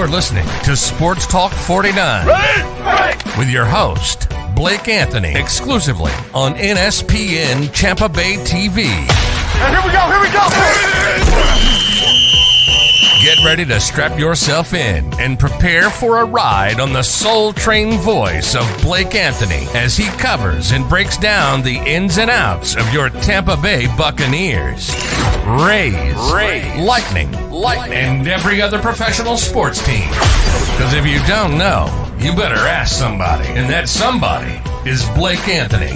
You're listening to Sports Talk 49 with your host, Blake Anthony, exclusively on NSPN Champa Bay TV. And here we go! Get ready to strap yourself in and prepare for a ride on the Soul Train voice of Blake Anthony as he covers and breaks down the ins and outs of your Tampa Bay Buccaneers, Rays, Lightning, and every other professional sports team. Because if you don't know, you better ask somebody, and that somebody is Blake Anthony.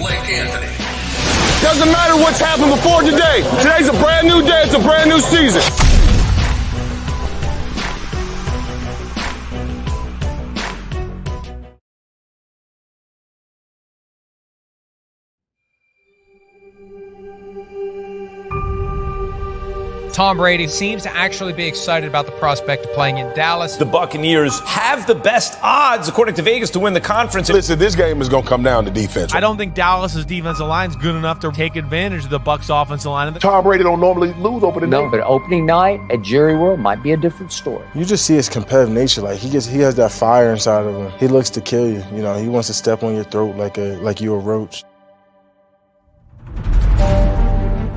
Doesn't matter what's happened before today. Today's a brand new day. It's a brand new season. Tom Brady seems to actually be excited about the prospect of playing in Dallas. The Buccaneers have the best odds, according to Vegas, to win the conference. Listen, this game is going to come down to defense. I don't think Dallas's defensive line is good enough to take advantage of the Bucs' offensive line. Tom Brady don't normally lose opening night. No, but opening night at Jerry World might be a different story. You just see his competitive nature. Like he has that fire inside of him. He looks to kill you. You know, he wants to step on your throat like you're a roach.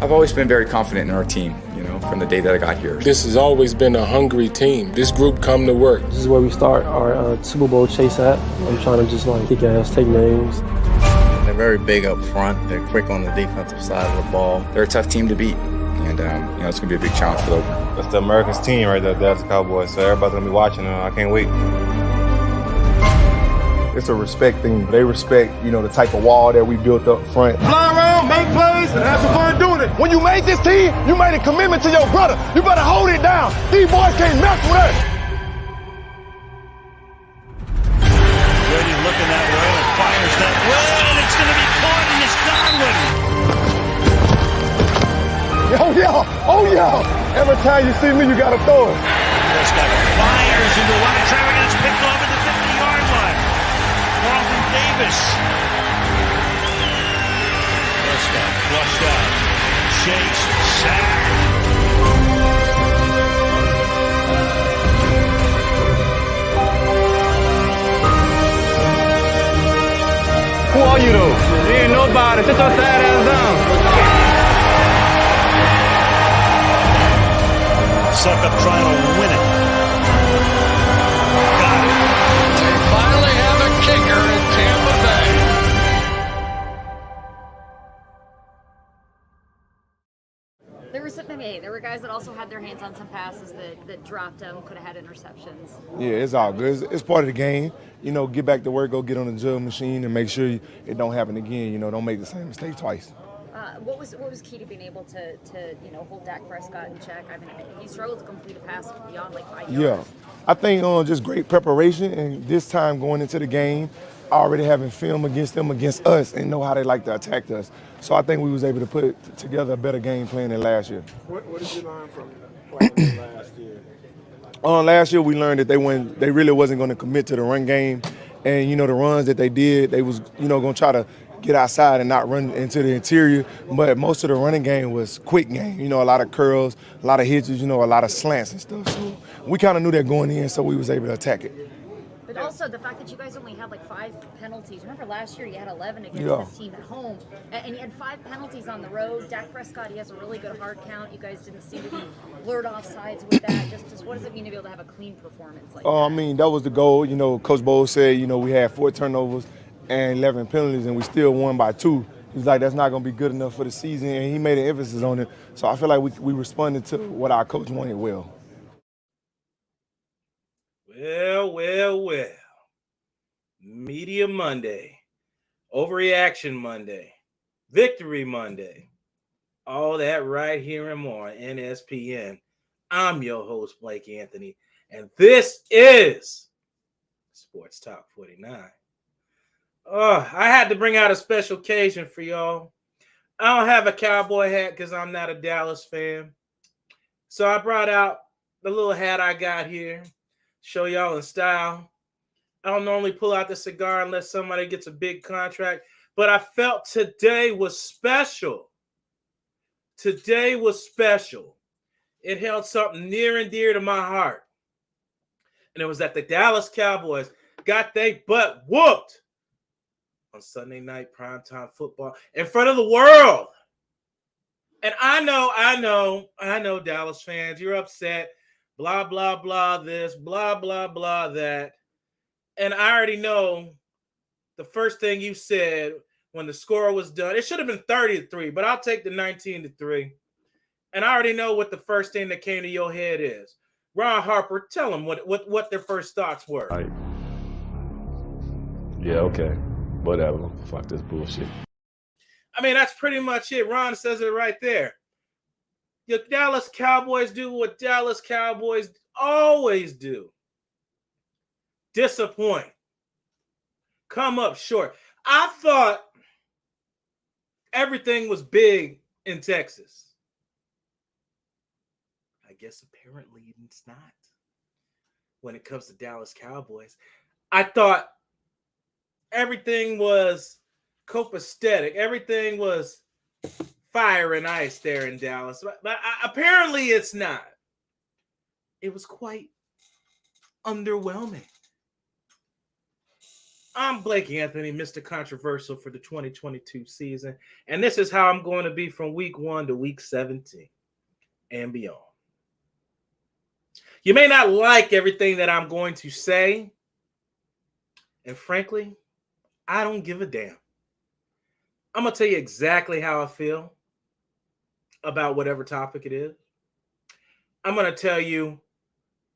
I've always been very confident in our team, from the day that I got here. This has always been a hungry team. This group come to work. This is where we start our Super Bowl chase at. I'm trying to just kick ass, take names. They're very big up front. They're quick on the defensive side of the ball. They're a tough team to beat, and it's going to be a big challenge for them. That's the America's team right there, Dallas Cowboys. So everybody's going to be watching them. I can't wait. It's a respect thing. They respect, the type of wall that we built up front. Fly around, make plays, and have some fun doing it. When you made this team, you made a commitment to your brother. You better hold it down. These boys can't mess with us. Brady looking that way and fires that way, and it's going to be caught and it's Godwin. Oh, yeah. Every time you see me, you got to throw it. Prescott fires into one traffic, and it's picked off at the 50-yard line. Davis. Prescott flushed out. Chase, sack. Who are you though? You ain't nobody. Sit your sad ass down. Suck up trying to win it. Got it. They finally have a kicker in Tampa Bay. There were guys that also had their hands on some passes that dropped them, could have had interceptions. Yeah, it's all good. It's part of the game. Get back to work, go get on the drill machine and make sure it don't happen again. Don't make the same mistake twice. What was key to being able to hold Dak Prescott in check? I mean, he struggled to complete a pass beyond 5 yards. Yeah, I think just great preparation, and this time going into the game, already having film against them, against us, and know how they like to attack us. So I think we was able to put together a better game plan than last year. What did you learn from playing last year? Last year we learned that they really wasn't going to commit to the run game, and the runs that they did, they was going to try to get outside and not run into the interior. But most of the running game was quick game. A lot of curls, a lot of hitches, a lot of slants and stuff. So we kind of knew that going in, so we was able to attack it. But also the fact that you guys only had 5 penalties. Remember last year you had 11 against this team at home, and you had 5 penalties on the road. Dak Prescott, he has a really good hard count. You guys didn't seem to be lured off sides with that. Just what does it mean to be able to have a clean performance like that? I mean, that was the goal. Coach Bowles said, we had 4 turnovers and 11 penalties, and we still won by 2. He's like, that's not going to be good enough for the season, and he made an emphasis on it. So I feel like we responded to what our coach wanted well. Well. Media Monday, Overreaction Monday, Victory Monday, all that right here and more on NSPN. I'm your host, Blake Anthony, and this is Sports Talk 49. I had to bring out a special occasion for y'all. I don't have a cowboy hat because I'm not a Dallas fan. So I brought out the little hat I got here, show y'all in style. I don't normally pull out the cigar unless somebody gets a big contract, but I felt today was special. Today was special. It held something near and dear to my heart. And it was that the Dallas Cowboys got their butt whooped on Sunday night primetime football in front of the world. And I know, Dallas fans, you're upset. Blah, blah, blah, this, blah, blah, blah, that. And I already know the first thing you said when the score was done, it should have been 30-3, but I'll take the 19-3. And I already know what the first thing that came to your head is. Ron Harper, tell them what their first thoughts were. Right. Yeah, okay. Whatever. Fuck this bullshit. I mean, that's pretty much it. Ron says it right there. The Dallas Cowboys do what Dallas Cowboys always do. Disappoint. Come up short. I thought everything was big in Texas. I guess apparently it's not when it comes to Dallas Cowboys. I thought everything was copacetic. Everything was fire and ice there in Dallas. But apparently it's not. It was quite underwhelming. I'm Blake Anthony, Mr. Controversial for the 2022 season. And this is how I'm going to be from week 1 to week 17 and beyond. You may not like everything that I'm going to say. And frankly, I don't give a damn. I'm going to tell you exactly how I feel about whatever topic it is. I'm going to tell you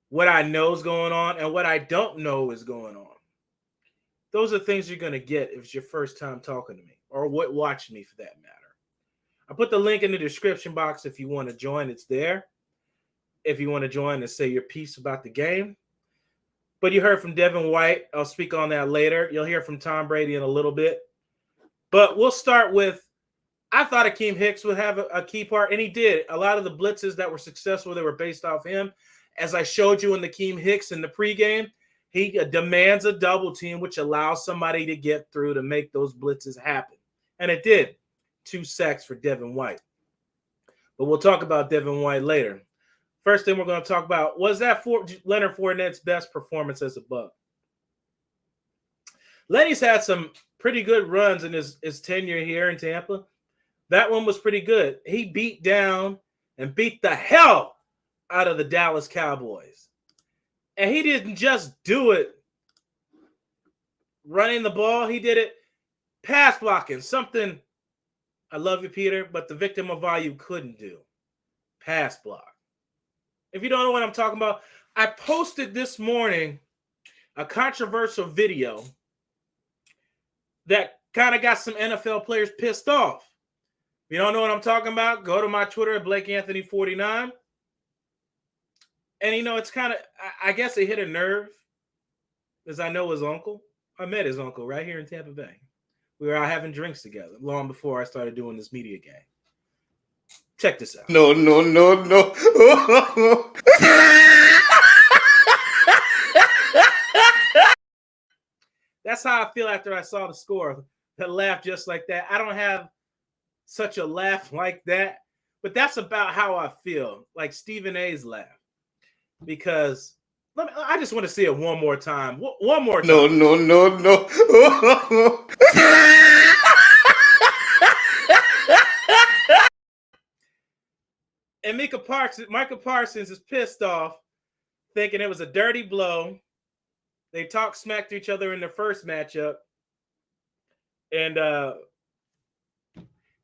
what I know is going on and what I don't know is going on. Those are things you're going to get if it's your first time talking to me or watching me for that matter. I put the link in the description box if you want to join. It's there. If you want to join and say your piece about the game. But you heard from Devin White. I'll speak on that later. You'll hear from Tom Brady in a little bit. But we'll start with, I thought Akeem Hicks would have a key part, and he did. A lot of the blitzes that were successful, they were based off him. As I showed you in the Akeem Hicks in the pregame, he demands a double team, which allows somebody to get through to make those blitzes happen. And it did. 2 sacks for Devin White. But we'll talk about Devin White later. First thing we're going to talk about, was that Leonard Fournette's best performance as a Buc? Lenny's had some pretty good runs in his tenure here in Tampa. That one was pretty good. He beat down and beat the hell out of the Dallas Cowboys. And he didn't just do it running the ball. He did it pass blocking, something, I love you, Peter, but the victim of value couldn't do. Pass block. If you don't know what I'm talking about, I posted this morning a controversial video that kind of got some NFL players pissed off. If you don't know what I'm talking about, go to my Twitter at BlakeAnthony49. And, it's kind of, I guess it hit a nerve because I know his uncle. I met his uncle right here in Tampa Bay. We were out having drinks together long before I started doing this media game. Check this out. No. That's how I feel after I saw the score. That laugh just like that. I don't have such a laugh like that, but that's about how I feel, like Stephen A's laugh. Because I just want to see it one more time. One more time. No. And Micah Parsons is pissed off, thinking it was a dirty blow. They talked smack to each other in their first matchup. And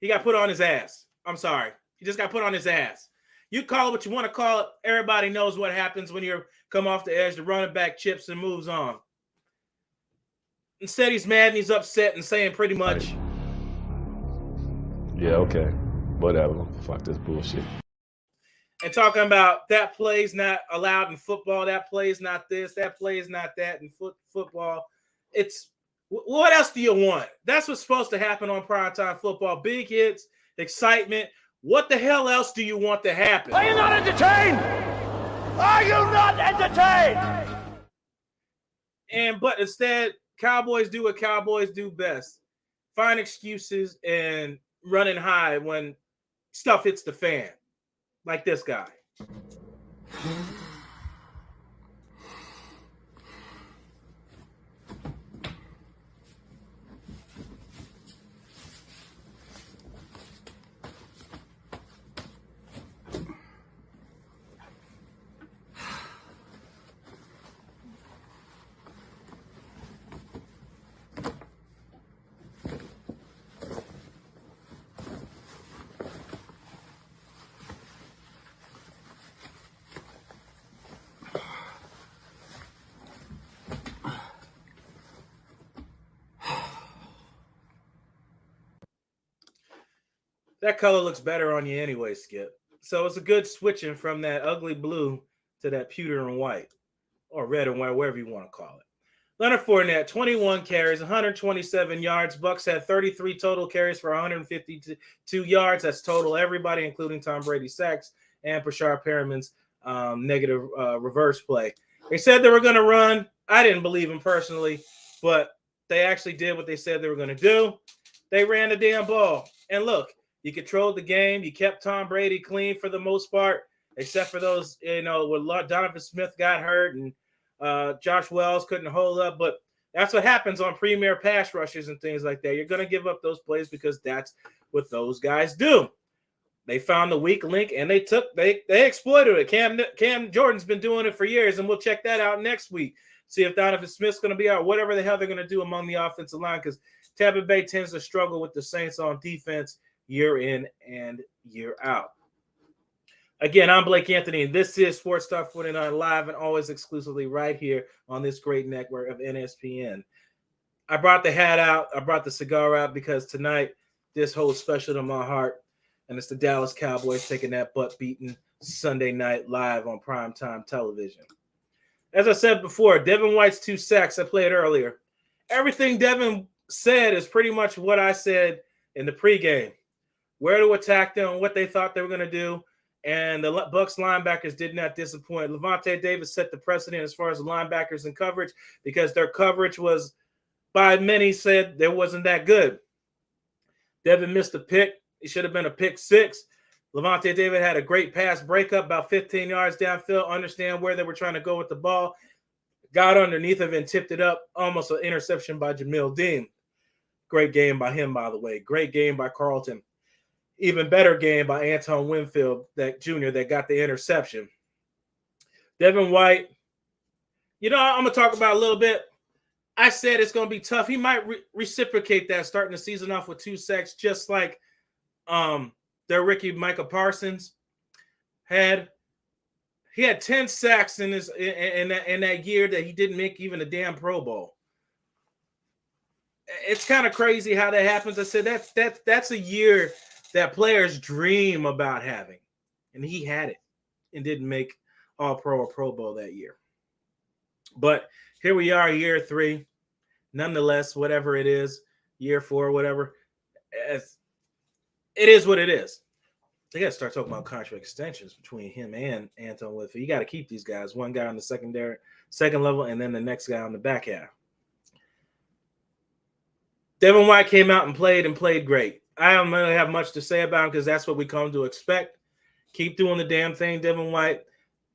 he got put on his ass. I'm sorry. He just got put on his ass. You call it what you want to call it. Everybody knows what happens when you come off the edge. The running back chips and moves on. Instead, he's mad and he's upset and saying pretty much. Yeah, okay. Whatever. Fuck this bullshit. And talking about that play's not allowed in football. That play's not this. That play's not that in football. It's what else do you want? That's what's supposed to happen on primetime football. Big hits, excitement. What the hell else do you want to happen? Are you not entertained? Are you not entertained? But instead, Cowboys do what Cowboys do best. Find excuses and run and hide when stuff hits the fan. Like this guy. That color looks better on you anyway, Skip. So it's a good switching from that ugly blue to that pewter and white, or red and white, whatever you want to call it. Leonard Fournette, 21 carries, 127 yards. Bucks had 33 total carries for 152 yards. That's total everybody, including Tom Brady's sacks and Brashard Perriman's negative reverse play. They said they were going to run. I didn't believe them personally, but they actually did what they said they were going to do. They ran the damn ball. And look, you controlled the game. You kept Tom Brady clean for the most part, except for those, when Donovan Smith got hurt and Josh Wells couldn't hold up. But that's what happens on premier pass rushes and things like that. You're going to give up those plays because that's what those guys do. They found the weak link and they exploited it. Cam Jordan's been doing it for years, and we'll check that out next week. See if Donovan Smith's going to be out, whatever the hell they're going to do among the offensive line, because Tampa Bay tends to struggle with the Saints on defense year in and year out. Again, I'm Blake Anthony, and this is Sports Talk 49 Live, and always exclusively right here on this great network of NSPN. I brought the hat out. I brought the cigar out because tonight this holds special to my heart, and it's the Dallas Cowboys taking that butt-beating Sunday night live on primetime television. As I said before, Devin White's 2 sacks I played earlier. Everything Devin said is pretty much what I said in the pregame. Where to attack them, what they thought they were going to do, and the Bucs linebackers did not disappoint. Levante Davis set the precedent as far as the linebackers and coverage because their coverage was, by many said, there wasn't that good. Devin missed a pick. It should have been a pick 6. Levante David had a great pass breakup about 15 yards downfield, understand where they were trying to go with the ball, got underneath of it and tipped it up, almost an interception by Jamil Dean. Great game by him, by the way. Great game by Carlton. Even better game by Anton Winfield, that junior that got the interception. Devin White, I'm going to talk about a little bit. I said it's going to be tough. He might reciprocate that starting the season off with 2 sacks, just like their rookie Micah Parsons had. He had 10 sacks in that year that he didn't make even a damn Pro Bowl. It's kind of crazy how that happens. I said that's a year that players dream about having, and he had it and didn't make All-Pro or Pro Bowl that year. But here we are, year 3. Nonetheless, whatever it is, year 4, whatever, it is what it is. They got to start talking about contract extensions between him and Anton Winfield. You got to keep these guys. One guy on the second level, and then the next guy on the back half. Devin White came out and played great. I don't really have much to say about him because that's what we come to expect. Keep doing the damn thing, Devin White.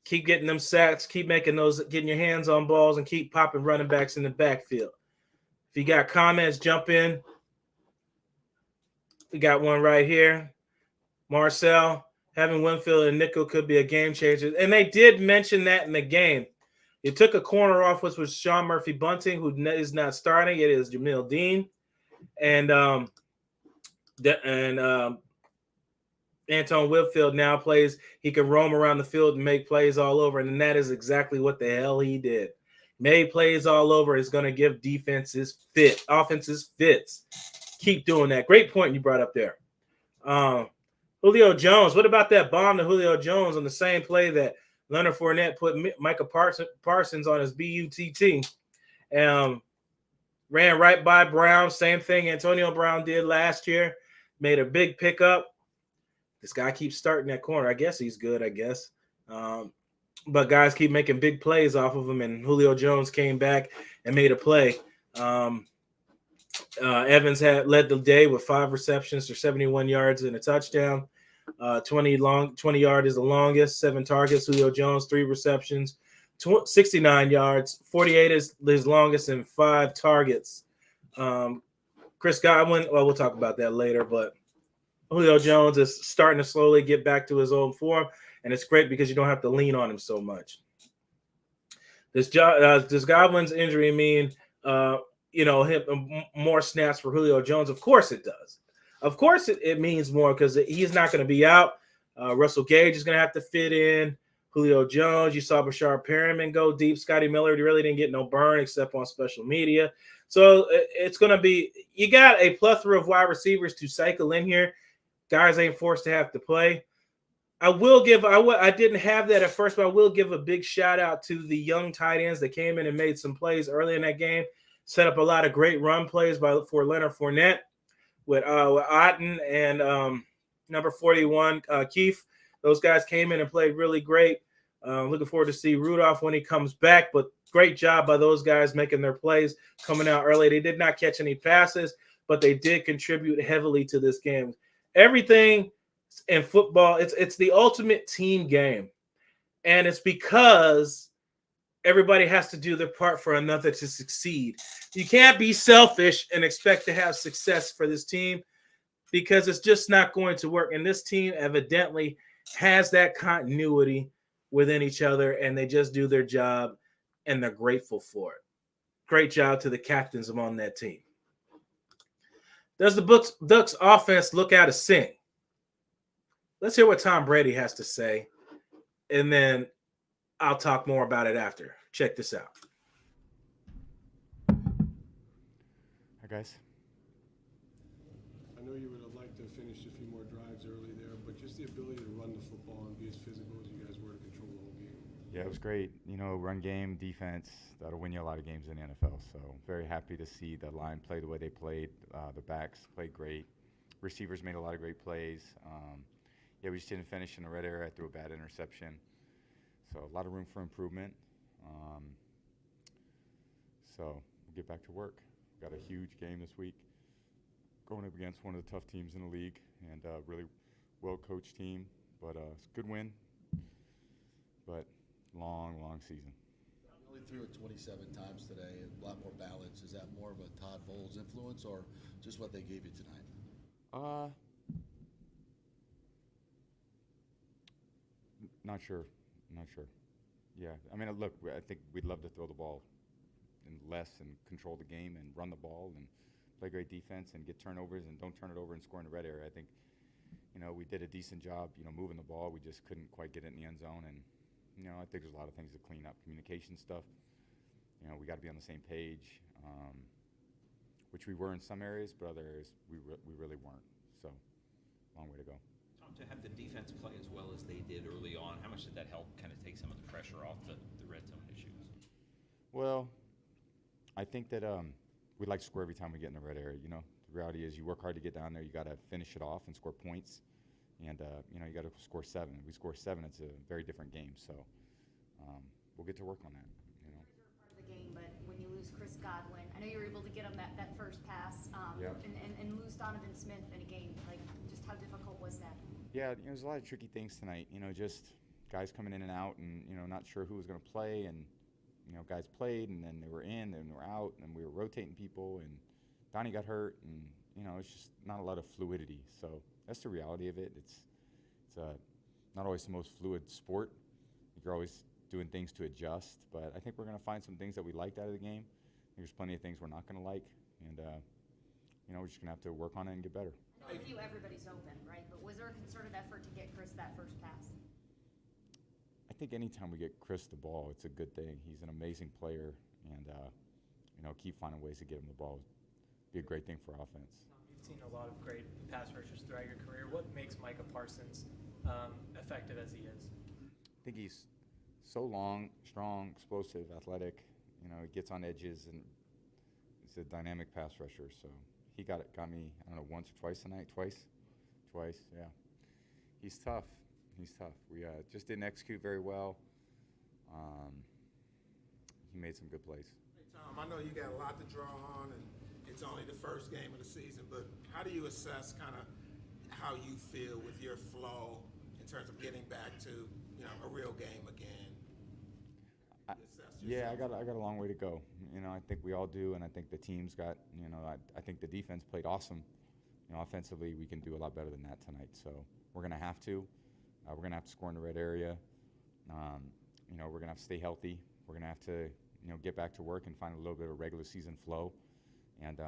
Keep getting them sacks. Keep getting your hands on balls, and keep popping running backs in the backfield. If you got comments, jump in. We got one right here. Marcel, having Winfield and nickel could be a game changer. And they did mention that in the game. It took a corner off, which was Sean Murphy-Bunting, who is not starting. It is Jamil Dean. And Anton Winfield now plays. He can roam around the field and make plays all over. And that is exactly what the hell he did. Made plays all over. Is going to give offenses fits. Keep doing that. Great point you brought up there. Julio Jones. What about that bomb to Julio Jones on the same play that Leonard Fournette put Micah Parsons on his BUTT? Ran right by Brown. Same thing Antonio Brown did last year. Made a big pickup. This guy keeps starting that corner. I guess he's good, but guys keep making big plays off of him, and Julio Jones came back and made a play. Evans had led the day with 5 receptions for 71 yards and a touchdown. 20 yard is the longest. 7 targets. Julio Jones 3 receptions, 69 yards. 48 is his longest, and 5 targets. Chris Godwin. Well, we'll talk about that later, but Julio Jones is starting to slowly get back to his old form, and it's great because you don't have to lean on him so much. Does Godwin's injury mean more snaps for Julio Jones? Of course it does. Of course it means more because he's not going to be out. Russell Gage is going to have to fit in. Julio Jones, you saw Brashard Perriman go deep. Scotty Miller really didn't get no burn except on special media. So it's going to be – you got a plethora of wide receivers to cycle in here. guys ain't forced to have to play. I didn't have that at first, but I will give a big shout out to the young tight ends that came in and made some plays early in that game. Set up a lot of great run plays for Leonard Fournette with Otten and number 41, Keith. Those guys came in and played really great. Looking forward to see Rudolph when he comes back, but great job by those guys making their plays, coming out early. They did not catch any passes, but they did contribute heavily to this game. Everything in football, it's the ultimate team game, and it's because everybody has to do their part for another to succeed. You can't be selfish and expect to have success for this team because it's just not going to work. And this team evidently has that continuity within each other, and they just do their job, and they're grateful for it. Great job to the captains among that team. Does the Ducks offense look out of sync? Let's hear what Tom Brady has to say, and then I'll talk more about it after. Check this out. Hi, guys. I know you would have liked to finish a few more drives early there, but just the ability to run the football and be as physical as you guys were to control the whole game. Yeah, it was great. Run game, defense, that'll win you a lot of games in the NFL. So very happy to see the line play the way they played. The backs played great. Receivers made a lot of great plays. We just didn't finish in the red area. I threw a bad interception. So a lot of room for improvement. So we'll get back to work. Got a huge game this week, going up against one of the tough teams in the league, and a really well-coached team. But it's a good win, but long season. You only threw it 27 times today, a lot more balance. Is that more of a Todd Bowles influence or just what they gave you tonight? Not sure. Yeah, I mean, look, I think we'd love to throw the ball and less and control the game and run the ball and play great defense and get turnovers and don't turn it over and score in the red area. I think, we did a decent job, moving the ball. We just couldn't quite get it in the end zone. And, I think there's a lot of things to clean up. Communication stuff, we got to be on the same page, which we were in some areas, but other areas we really weren't. So, long way to go. To have the defense play as well as they did early on, how much did that help kind of take some of the pressure off the red zone issues? Well, I think that we'd like to score every time we get in the red area. The reality is you work hard to get down there. You got to finish it off and score points. And, you got to score 7. If we score 7, it's a very different game. So we'll get to work on that. Part of the game, but when you lose Chris Godwin, I know you were able to get him that first pass and lose Donovan Smith in a game. Just how difficult was that? Yeah, there's a lot of tricky things tonight. Just guys coming in and out, and not sure who was going to play, and guys played, and then they were in, and they were out, and we were rotating people, and Donnie got hurt, and it's just not a lot of fluidity. So that's the reality of it. It's not always the most fluid sport. You're always doing things to adjust, but I think we're going to find some things that we liked out of the game. There's plenty of things we're not going to like, and we're just going to have to work on it and get better. With you, everybody's open, right? But was there a concerted effort to get Chris that first pass? I think anytime we get Chris the ball, it's a good thing. He's an amazing player, and keep finding ways to get him the ball. Be a great thing for offense. You've seen a lot of great pass rushers throughout your career. What makes Micah Parsons effective as he is? I think he's so long, strong, explosive, athletic. He gets on edges, and he's a dynamic pass rusher. So he got me, I don't know, once or twice tonight. Twice, yeah. He's tough. We just didn't execute very well. He made some good plays. Hey, Tom, I know you got a lot to draw on, and it's only the first game of the season, but how do you assess kind of how you feel with your flow in terms of getting back to, a real game again? I got a long way to go. I think we all do, and I think the team's got, I think the defense played awesome. Offensively, we can do a lot better than that tonight. So we're going to have to. We're going to have to score in the red area. We're going to have to stay healthy. We're going to have to, get back to work and find a little bit of regular season flow, and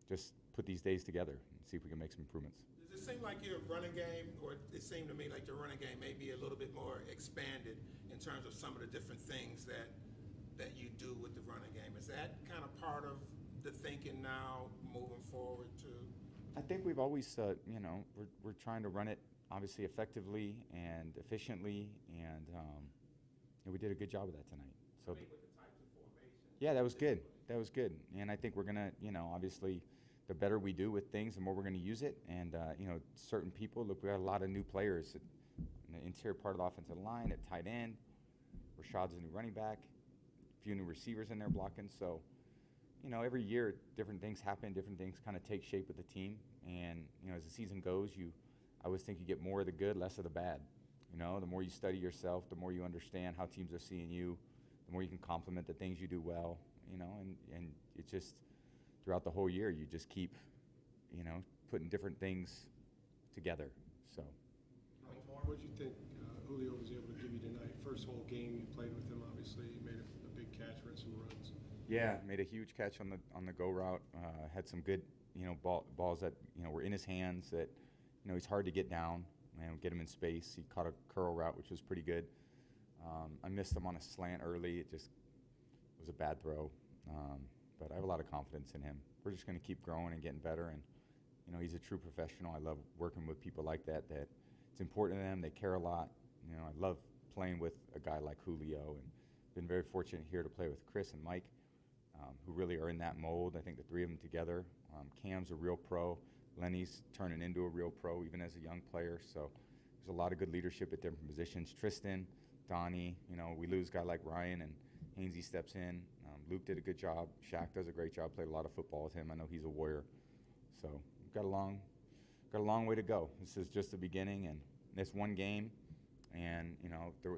just put these days together and see if we can make some improvements. Does it seem like your running game, or it seemed to me like your running game may be a little bit more expanded in terms of some of the different things that you do with the running game? Is that kind of part of the thinking now moving forward too? I think we've always, we're trying to run it obviously effectively and efficiently, and we did a good job of that tonight. So, yeah, that was good. That was good. And I think we're gonna, obviously, the better we do with things, the more we're gonna use it. And certain people. Look, we got a lot of new players in the interior part of the offensive line, at tight end. Rashad's a new running back. A few new receivers in there blocking. So, every year different things happen, different things kind of take shape with the team. And, as the season goes, I always think you get more of the good, less of the bad. The more you study yourself, the more you understand how teams are seeing you, the more you can complement the things you do well, and it just, throughout the whole year, you just keep, putting different things together. So. What did you think Julio was able to give you tonight? First whole game you played with him, obviously. He made a big catch, ran some runs. Yeah, made a huge catch on the go route. Had some good, balls that, were in his hands that, he's hard to get down and get him in space. He caught a curl route, which was pretty good. I missed him on a slant early. It just was a bad throw. But I have a lot of confidence in him. We're just going to keep growing and getting better. And, he's a true professional. I love working with people like that it's important to them. They care a lot. I love playing with a guy like Julio, and been very fortunate here to play with Chris and Mike, who really are in that mold. I think the three of them together. Cam's a real pro. Lenny's turning into a real pro, even as a young player. So there's a lot of good leadership at different positions. Tristan, Donnie, we lose a guy like Ryan, and Hainsey steps in. Luke did a good job. Shaq does a great job. Played a lot of football with him. I know he's a warrior. So we've got a long way to go. This is just the beginning, and this one game, and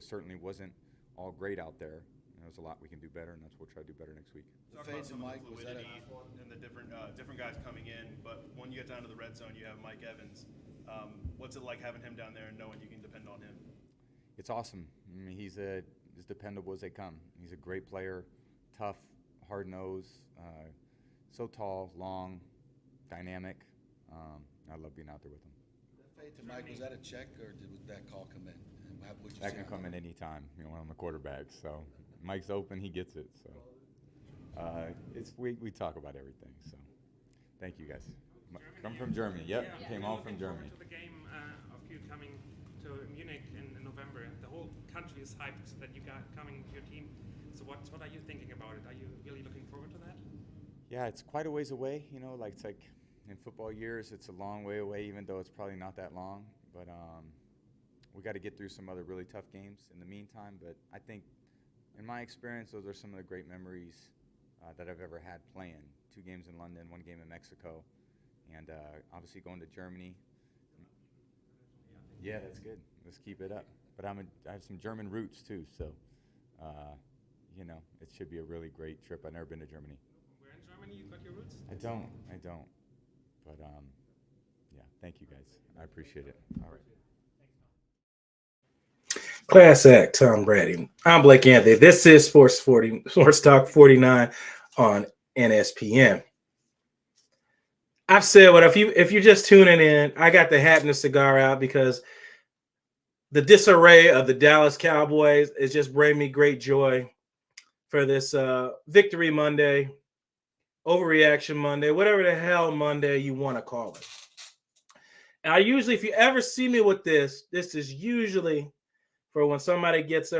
certainly wasn't all great out there. There's a lot we can do better, and that's what we'll try to do better next week. Talk about some of the fluidity and the different guys coming in, but when you get down to the red zone, you have Mike Evans. What's it like having him down there and knowing you can depend on him? It's awesome. I mean, he's as dependable as they come. He's a great player, tough, hard-nosed, so tall, long, dynamic. I love being out there with him. That fade to Mike, was that a check, or did that call come in? That can come in any time, on the quarterback. So Mike's open, he gets it. So we talk about everything. So thank you guys. Come from Germany. Yep, yeah. Came all from Germany. To the game of you coming to Munich in November, the whole country is hyped that you got coming to your team. So what are you thinking about it? Are you really looking forward to that? Yeah, it's quite a ways away. It's like in football years, it's a long way away, even though it's probably not that long. But we got to get through some other really tough games in the meantime. But I think, in my experience, those are some of the great memories that I've ever had playing. 2 games in London, 1 game in Mexico, and obviously going to Germany. Yeah, that's good. Let's keep it up. But I have some German roots too, so it should be a really great trip. I've never been to Germany. Where in Germany you got your roots? I don't. But yeah, thank you guys. I appreciate it. All right. Class act, Tom Brady. I'm Blake Anthony. This is Sports Talk 49 on NSPN. I've said what if you're just tuning in, I got the hat and the cigar out because the disarray of the Dallas Cowboys is just bringing me great joy for this Victory Monday, Overreaction Monday, whatever the hell Monday you want to call it. And I usually, if you ever see me with this is usually for when somebody gets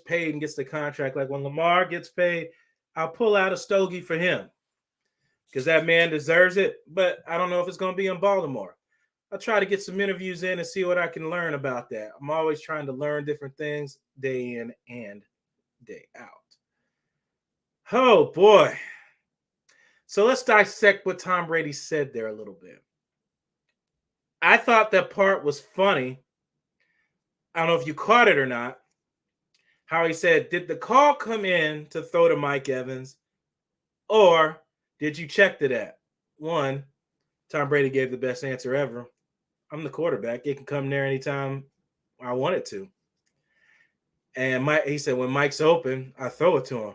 paid and gets the contract. Like when Lamar gets paid, I'll pull out a stogie for him because that man deserves it. But I don't know if it's going to be in Baltimore. I'll try to get some interviews in and see what I can learn about that. I'm always trying to learn different things day in and day out. Oh, boy. So let's dissect what Tom Brady said there a little bit. I thought that part was funny. I don't know if you caught it or not. How he said, did the call come in to throw to Mike Evans? Or did you check to that? One, Tom Brady gave the best answer ever. I'm the quarterback. It can come there anytime I want it to. And he said, when Mike's open, I throw it to him.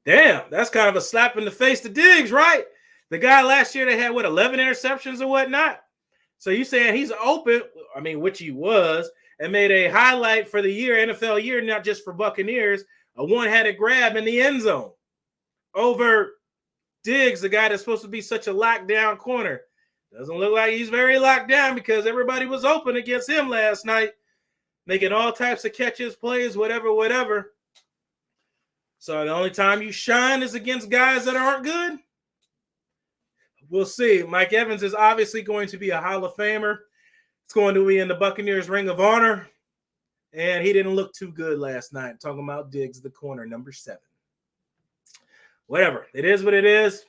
Damn, that's kind of a slap in the face to Diggs, right? The guy last year that had, 11 interceptions or whatnot? So you saying he's open, which he was, and made a highlight for the year, NFL year, not just for Buccaneers, a one-handed grab in the end zone over Diggs, the guy that's supposed to be such a lockdown corner. Doesn't look like he's very locked down because everybody was open against him last night, making all types of catches, plays, whatever. So the only time you shine is against guys that aren't good. We'll see. Mike Evans is obviously going to be a Hall of Famer. It's going to be in the Buccaneers Ring of Honor. And he didn't look too good last night. Talking about Diggs, the corner, number 7. Whatever. It is what it is.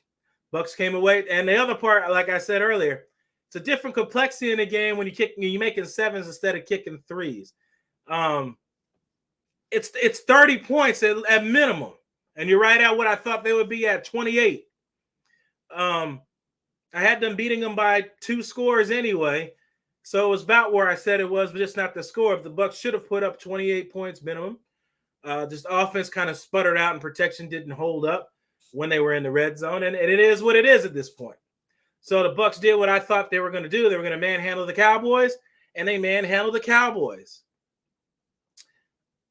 Bucks came away. And the other part, like I said earlier, it's a different complexity in the game when you're making 7s instead of kicking 3s. It's 30 points at minimum. And you're right at what I thought they would be at, 28. I had them beating them by 2 scores anyway. So it was about where I said it was, but just not the score. But the Bucks should have put up 28 points minimum. Just offense kind of sputtered out and protection didn't hold up when they were in the red zone. And it is what it is at this point. So the Bucks did what I thought they were going to do. They were going to manhandle the Cowboys, and they manhandled the Cowboys.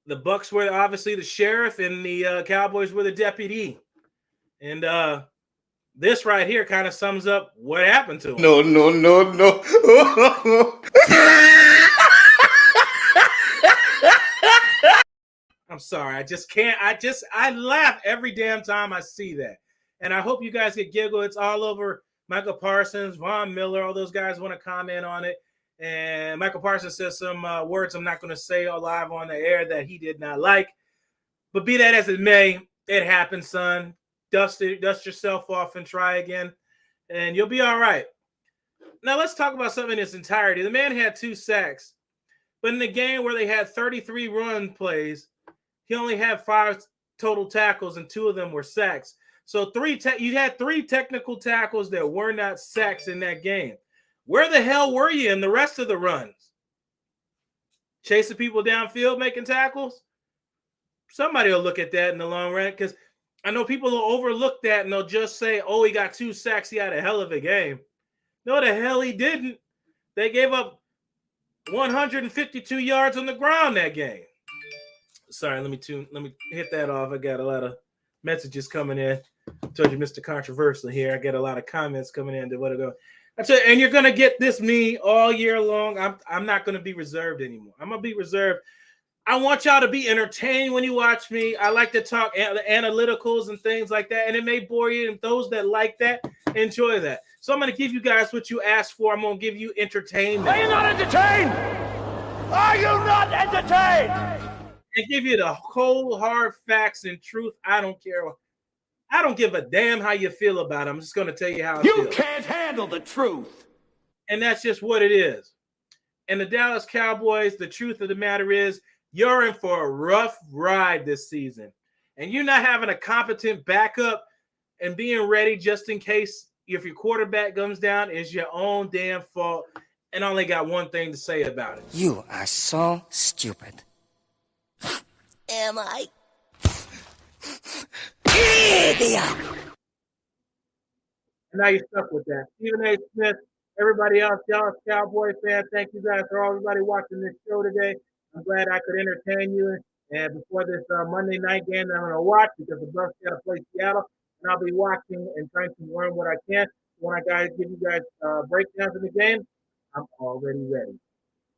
The Bucks were obviously the sheriff, and the Cowboys were the deputy. And this right here kind of sums up what happened to him. No. I'm sorry. I just can't. I laugh every damn time I see that. And I hope you guys get giggle. It's all over Michael Parsons, Von Miller, all those guys want to comment on it. And Michael Parsons says some words I'm not going to say live on the air that he did not like. But be that as it may, it happened, son. Dust yourself off and try again, and you'll be all right. Now let's talk about something in its entirety. The man had 2 sacks, but in the game where they had 33 run plays, he only had 5 total tackles, and 2 of them were sacks. So you had 3 technical tackles that were not sacks in that game. Where the hell were you in the rest of the runs? Chasing people downfield, making tackles? Somebody will look at that in the long run, because I know people will overlook that and they'll just say, oh, he got 2 sacks. He had a hell of a game. No, the hell he didn't. They gave up 152 yards on the ground that game. Sorry, let me hit that off. I got a lot of messages coming in. I told you, Mr. Controversial here. I get a lot of comments coming in. And you're going to get this me all year long. I'm not going to be reserved anymore. I'm going to be reserved. I want y'all to be entertained when you watch me. I like to talk analyticals and things like that, and it may bore you. And those that like that, enjoy that. So I'm going to give you guys what you asked for. I'm going to give you entertainment. Are you not entertained? Are you not entertained? And give you the cold, hard facts and truth. I don't care. I don't give a damn how you feel about it. I'm just going to tell you how I feel. You can't handle the truth. And that's just what it is. And the Dallas Cowboys, the truth of the matter is, you're in for a rough ride this season. And you're not having a competent backup and being ready just in case if your quarterback comes down is your own damn fault. And I only got one thing to say about it. You are so stupid. Am I? Idiot! And now you're stuck with that. Stephen A. Smith, everybody else, Dallas Cowboy fans, thank you guys for everybody watching this show today. I'm glad I could entertain you. And before this Monday night game that I'm going to watch, because the Bucks got to play Seattle, and I'll be watching and trying to learn what I can. When I give you guys breakdowns of the game, I'm already ready.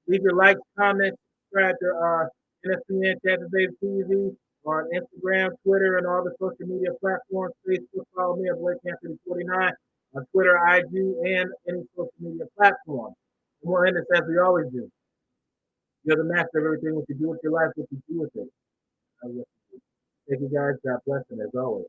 Leave your likes, comments, subscribe to NSPN, Tampa Bay TV, on Instagram, Twitter, and all the social media platforms. Facebook, follow me at Blake Anthony 49 on Twitter, IG, and any social media platform. And we'll end this as we always do. You're the master of everything. What you do with your life, what you do with it. Thank you guys. God bless, and as always.